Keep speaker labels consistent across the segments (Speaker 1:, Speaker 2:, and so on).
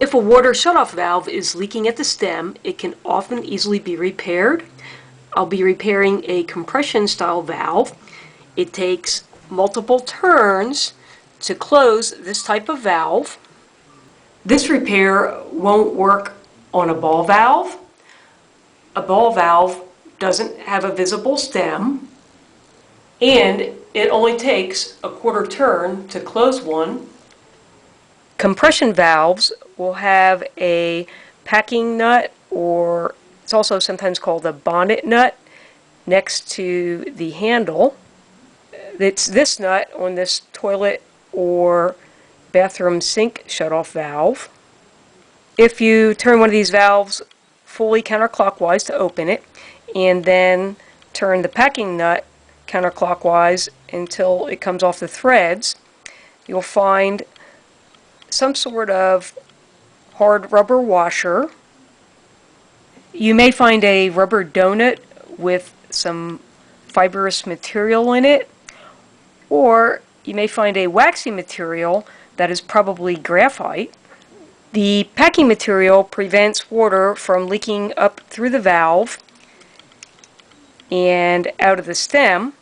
Speaker 1: If a water shutoff valve is leaking at the stem, it can often easily be repaired. I'll be repairing a compression style valve. It takes multiple turns to close this type of valve. This repair won't work on a ball valve. A ball valve doesn't have a visible stem, and it only takes a quarter turn to close one. Compression valves will have a packing nut, or it's also sometimes called a bonnet nut, next to the handle. It's this nut on this toilet or bathroom sink shutoff valve. If you turn one of these valves fully counterclockwise to open it, and then turn the packing nut counterclockwise until it comes off the threads, you'll find some sort of hard rubber washer. You may find a rubber donut with some fibrous material in it, or you may find a waxy material that is probably graphite. The packing material prevents water from leaking up through the valve and out of the stem.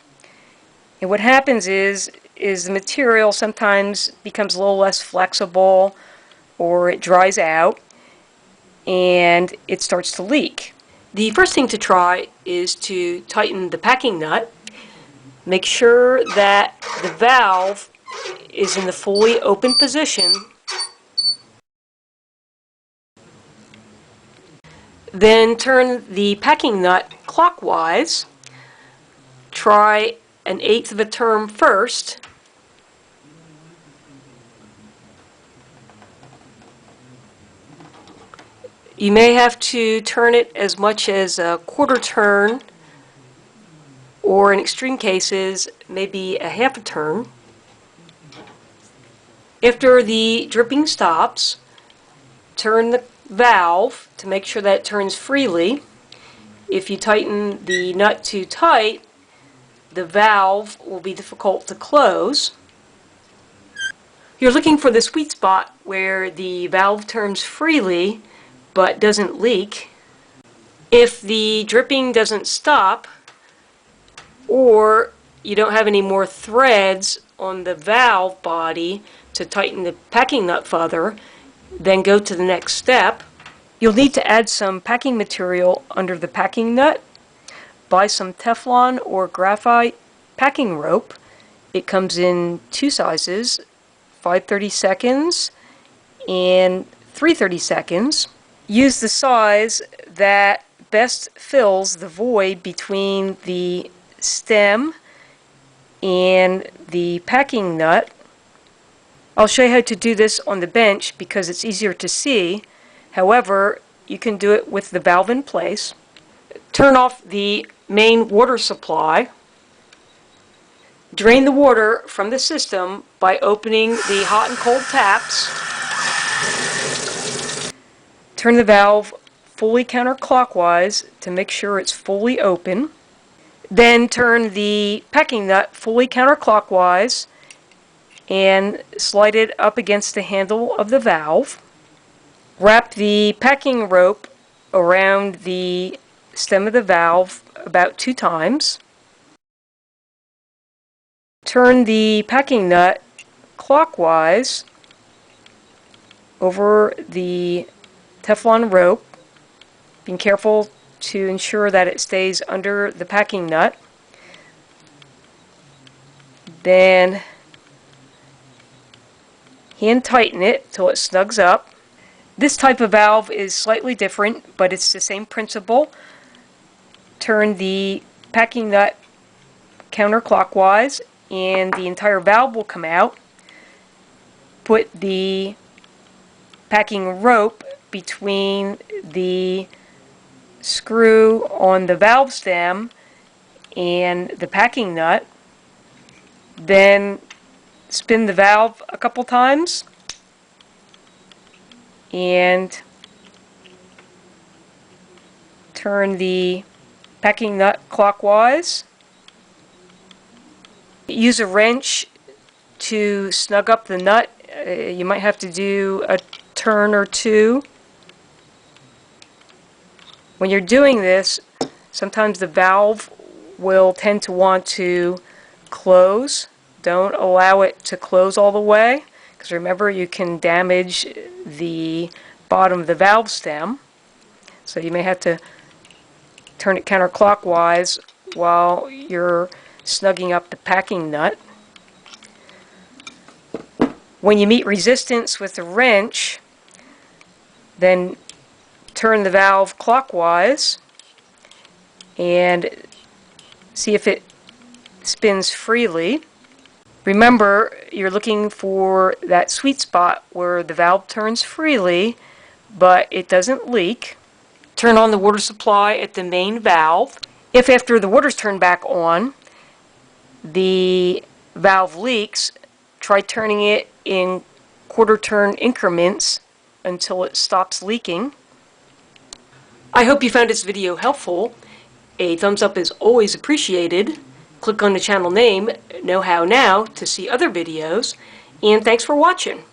Speaker 1: And what happens is the material sometimes becomes a little less flexible, or it dries out and it starts to leak. The first thing to try is to tighten the packing nut. Make sure that the valve is in the fully open position. Then turn the packing nut clockwise. Try 1/8 of a turn first. You may have to turn it as much as a quarter turn, or in extreme cases, maybe a half a turn. After the dripping stops, turn the valve to make sure that it turns freely. If you tighten the nut too tight, the valve will be difficult to close. You're looking for the sweet spot where the valve turns freely but doesn't leak. If the dripping doesn't stop, or you don't have any more threads on the valve body to tighten the packing nut further, then go to the next step. You'll need to add some packing material under the packing nut. Buy some Teflon or graphite packing rope. It comes in two sizes, 5/32 and 3/32. Use the size that best fills the void between the stem and the packing nut. I'll show you how to do this on the bench because it's easier to see. However, you can do it with the valve in place. Turn off the main water supply. Drain the water from the system by opening the hot and cold taps. Turn the valve fully counterclockwise to make sure it's fully open. Then turn the packing nut fully counterclockwise and slide it up against the handle of the valve. Wrap the packing rope around the stem of the valve about 2 times. Turn the packing nut clockwise over the Teflon rope, being careful to ensure that it stays under the packing nut. Then hand tighten it till it snugs up. This type of valve is slightly different, but it's the same principle. Turn the packing nut counterclockwise and the entire valve will come out. Put the packing rope between the screw on the valve stem and the packing nut. Then spin the valve a couple times and turn the packing nut clockwise. Use a wrench to snug up the nut. You might have to do a turn or two. When you're doing this, sometimes the valve will tend to want to close. Don't allow it to close all the way, because remember, you can damage the bottom of the valve stem. So you may have to turn it counterclockwise while you're snugging up the packing nut. When you meet resistance with the wrench, then turn the valve clockwise and see if it spins freely. Remember, you're looking for that sweet spot where the valve turns freely, but it doesn't leak. Turn on the water supply at the main valve. If after the water's turned back on, the valve leaks, try turning it in quarter turn increments until it stops leaking. I hope you found this video helpful. A thumbs up is always appreciated. Click on the channel name, Know How Now, to see other videos. And thanks for watching.